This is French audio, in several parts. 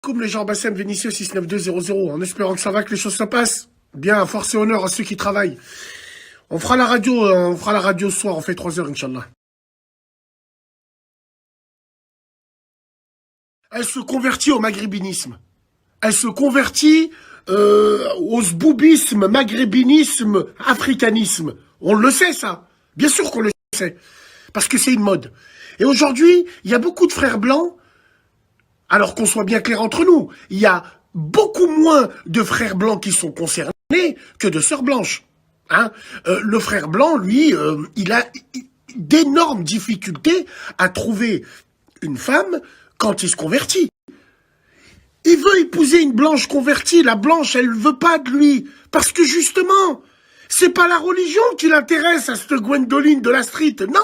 Comme les gens Bassem Vénitieux 69200, en espérant que ça va, que les choses se passent. Bien, force et honneur à ceux qui travaillent. On fera la radio ce soir, on fait 3 heures, Inch'Allah. Elle se convertit au maghrébinisme. Elle se convertit au zboubisme, maghrébinisme, africanisme. On le sait, ça. Bien sûr qu'on le sait. Parce que c'est une mode. Et aujourd'hui, il y a beaucoup de frères blancs. Alors qu'on soit bien clair entre nous, il y a beaucoup moins de frères blancs qui sont concernés que de sœurs blanches. Hein, le frère blanc, lui, il a d'énormes difficultés à trouver une femme quand il se convertit. Il veut épouser une blanche convertie, la blanche, elle veut pas de lui. Parce que justement, c'est pas la religion qui l'intéresse à cette Gwendoline de la street, non.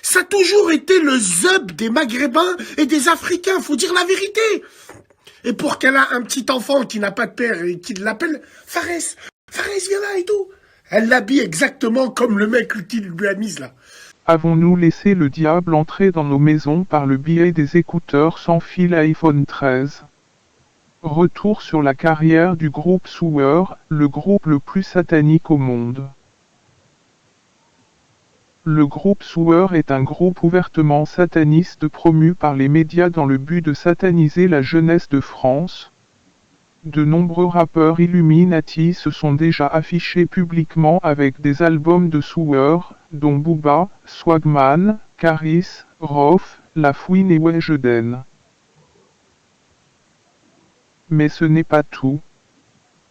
Ça a toujours été le zeub des Maghrébins et des Africains, faut dire la vérité. Et pour qu'elle a un petit enfant qui n'a pas de père et qui l'appelle Fares, viens là et tout. Elle l'habille exactement comme le mec qui lui a mise là. Avons-nous laissé le diable entrer dans nos maisons par le biais des écouteurs sans fil iPhone 13? Retour sur la carrière du groupe Sewer, le groupe le plus satanique au monde. Le groupe Sewer est un groupe ouvertement sataniste promu par les médias dans le but de sataniser la jeunesse de France. De nombreux rappeurs Illuminati se sont déjà affichés publiquement avec des albums de Sewer, dont Booba, Swagman, Caris, Rof, La Fouine et Wejden. Mais ce n'est pas tout.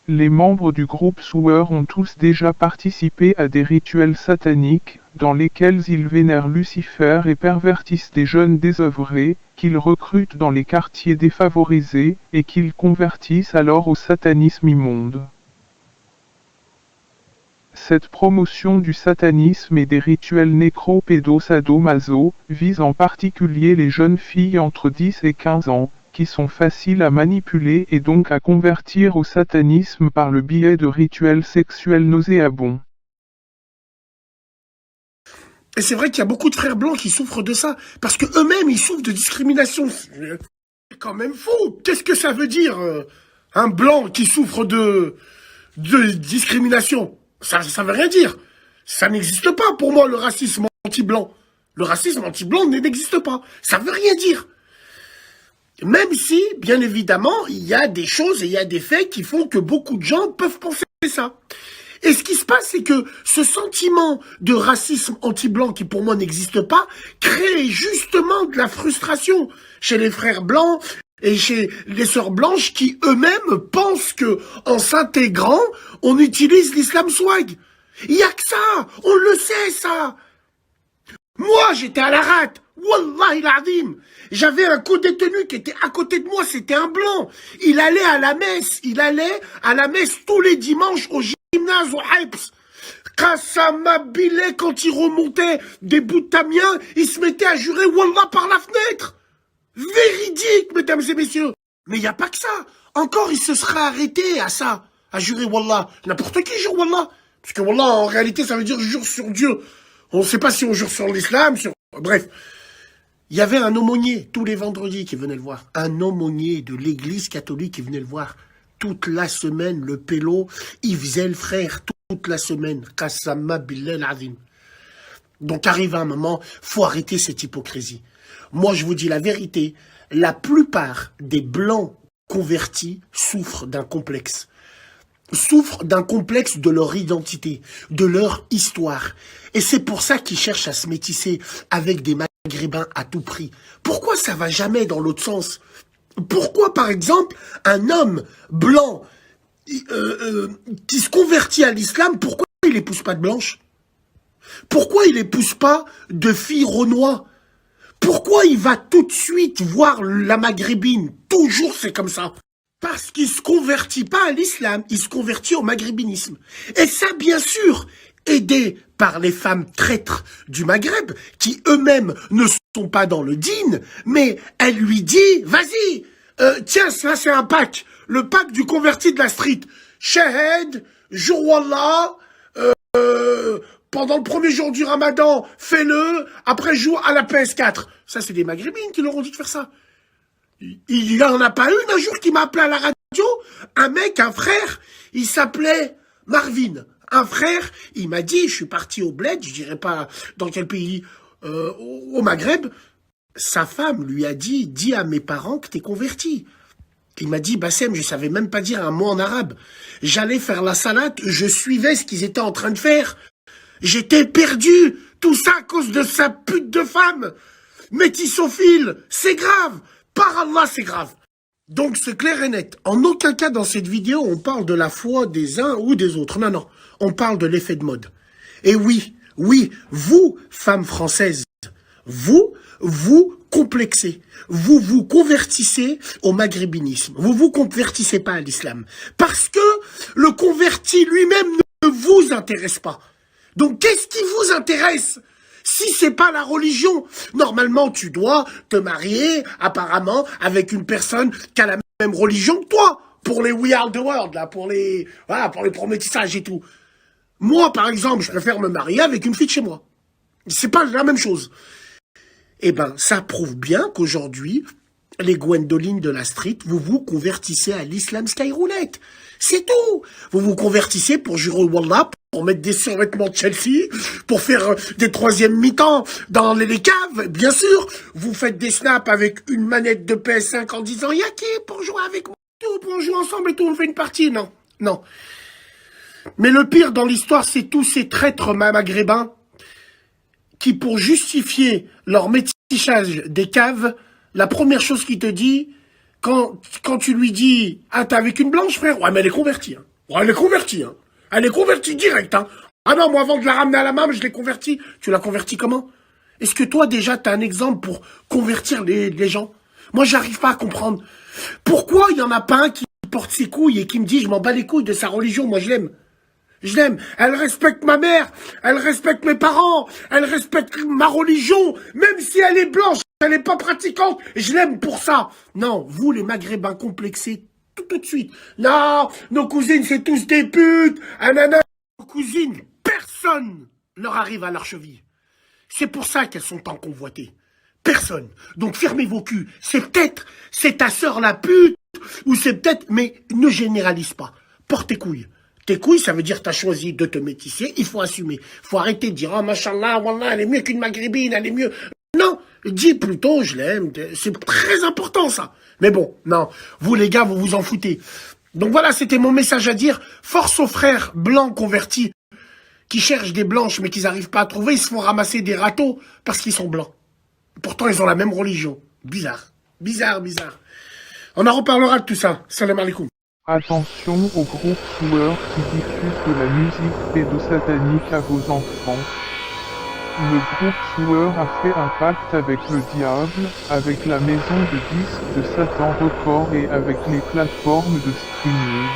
Les membres du groupe Sewer ont tous déjà participé à des rituels sataniques, dans lesquels ils vénèrent Lucifer et pervertissent des jeunes désœuvrés, qu'ils recrutent dans les quartiers défavorisés, et qu'ils convertissent alors au satanisme immonde. Cette promotion du satanisme et des rituels nécro-pédo-sado-maso vise en particulier les jeunes filles entre 10 et 15 ans, qui sont faciles à manipuler et donc à convertir au satanisme par le biais de rituels sexuels nauséabonds. Et c'est vrai qu'il y a beaucoup de frères blancs qui souffrent de ça, parce que eux-mêmes ils souffrent de discrimination. C'est quand même fou. Qu'est-ce que ça veut dire un blanc qui souffre de discrimination? Ça veut rien dire. Ça n'existe pas pour moi le racisme anti-blanc. Le racisme anti-blanc n'existe pas. Ça veut rien dire. Même si, bien évidemment, il y a des choses et il y a des faits qui font que beaucoup de gens peuvent penser ça. Et ce qui se passe, c'est que ce sentiment de racisme anti-blanc, qui pour moi n'existe pas, crée justement de la frustration chez les frères blancs et chez les sœurs blanches qui eux-mêmes pensent que, en s'intégrant, on utilise l'islam swag. Il y a que ça, on le sait ça. Moi, j'étais à la rate. Wallahi l'azim. J'avais un co-détenu qui était à côté de moi, c'était un blanc. Il allait à la messe tous les dimanches au gymnase, au Hypes. Kassama Bilé, quand il remontait des bouts de Tamien, il se mettait à jurer Wallah par la fenêtre. Véridique, mesdames et messieurs. Mais il n'y a pas que ça. Encore, il se serait arrêté à ça, à jurer Wallah. N'importe qui jure Wallah. Parce que Wallah, en réalité, ça veut dire jure sur Dieu. On ne sait pas si on jure sur l'islam, sur... Bref. Il y avait un aumônier tous les vendredis qui venait le voir. Un aumônier de l'église catholique qui venait le voir. Toute la semaine, le pélo, il faisait le frère toute la semaine. Qassama billah azim. Donc arrive un moment, faut arrêter cette hypocrisie. Moi, je vous dis la vérité, la plupart des blancs convertis souffrent d'un complexe. Souffrent d'un complexe de leur identité, de leur histoire. Et c'est pour ça qu'ils cherchent à se métisser avec des maghrébins à tout prix. Pourquoi ça va jamais dans l'autre sens? Pourquoi, par exemple, un homme blanc qui se convertit à l'islam, pourquoi il n'épouse pas de blanche? Pourquoi il n'épouse pas de filles renois? Pourquoi il va tout de suite voir la maghrébine? Toujours c'est comme ça. Parce qu'il ne se convertit pas à l'islam, il se convertit au maghrébinisme. Et ça, bien sûr, aidé par les femmes traîtres du Maghreb, qui eux-mêmes ne sont pas dans le dîn, mais elle lui dit, vas-y, tiens, ça c'est un pack, le pack du converti de la street. Shahed, jour Wallah, pendant le premier jour du Ramadan, fais-le, après joue à la PS4. Ça, c'est des maghrébines qui leur ont dit de faire ça. Il y en a pas une un jour qui m'a appelé à la radio, un mec, un frère, il s'appelait Marvin. Un frère, il m'a dit, je suis parti au bled, je dirais pas dans quel pays, au Maghreb. Sa femme lui a dit, dis à mes parents que t'es converti. Il m'a dit, Bassem, je savais même pas dire un mot en arabe. J'allais faire la salade, je suivais ce qu'ils étaient en train de faire. J'étais perdu, tout ça à cause de sa pute de femme. Métissophile, c'est grave. Par Allah, c'est grave. Donc c'est clair et net. En aucun cas dans cette vidéo, on parle de la foi des uns ou des autres. Non, non. On parle de l'effet de mode. Et oui, oui, vous, femmes françaises, vous complexez. Vous vous convertissez au maghrébinisme. Vous vous convertissez pas à l'islam. Parce que le converti lui-même ne vous intéresse pas. Donc qu'est-ce qui vous intéresse ? Si c'est pas la religion, normalement tu dois te marier apparemment avec une personne qui a la même religion que toi. Pour les We Are the World, là, pour les prométissages et tout. Moi, par exemple, je préfère me marier avec une fille de chez moi. C'est pas la même chose. Eh ben, ça prouve bien qu'aujourd'hui, les Gwendoline de la street, vous vous convertissez à l'islam Skyroulette. C'est tout. Vous vous convertissez pour jurer au Wallah, pour mettre des survêtements de Chelsea, pour faire des troisièmes mi-temps dans les caves, bien sûr. Vous faites des snaps avec une manette de PS5 en disant « Y'a qui pour jouer avec moi ?» Tout pour jouer ensemble et tout, on fait une partie. Non, non. Mais le pire dans l'histoire, c'est tous ces traîtres maghrébins qui, pour justifier leur métissage des caves, la première chose qu'il te dit, quand tu lui dis « Ah, t'es avec une blanche, frère ?» Ouais, mais elle est convertie. Hein. Ouais, elle est convertie. Hein. Elle est convertie direct. Hein. Ah non, moi, avant de la ramener à la main, je l'ai convertie. Tu l'as convertie comment? Est-ce que toi, déjà, t'as un exemple pour convertir les gens? Moi, j'arrive pas à comprendre. Pourquoi il y en a pas un qui porte ses couilles et qui me dit « Je m'en bats les couilles de sa religion, moi, je l'aime. » Je l'aime. Elle respecte ma mère. Elle respecte mes parents. Elle respecte ma religion. Même si elle est blanche, elle n'est pas pratiquante. Je l'aime pour ça. Non, vous, les maghrébins complexés, tout de suite. Non, nos cousines, c'est tous des putes. Anana. Nos cousines, personne leur arrive à leur cheville. C'est pour ça qu'elles sont tant convoitées. Personne. Donc fermez vos culs. C'est ta sœur la pute. Ou c'est peut-être, mais ne généralise pas. Porte tes couilles. Tes couilles, ça veut dire que tu as choisi de te métisser, il faut assumer. Il faut arrêter de dire « Oh, machallah, wallah, elle est mieux qu'une maghrébine, elle est mieux... » Non, dis plutôt « Je l'aime ». C'est très important, ça. Mais bon, non, vous les gars, vous vous en foutez. Donc voilà, c'était mon message à dire. Force aux frères blancs convertis qui cherchent des blanches mais qu'ils n'arrivent pas à trouver, ils se font ramasser des râteaux parce qu'ils sont blancs. Pourtant, ils ont la même religion. Bizarre. Bizarre, bizarre. On en reparlera de tout ça. Salam alaikum. Attention aux groupes joueurs qui diffusent de la musique pédosatanique à vos enfants. Le groupe joueur a fait un pacte avec le diable, avec la maison de disques de Satan Records et avec les plateformes de streaming.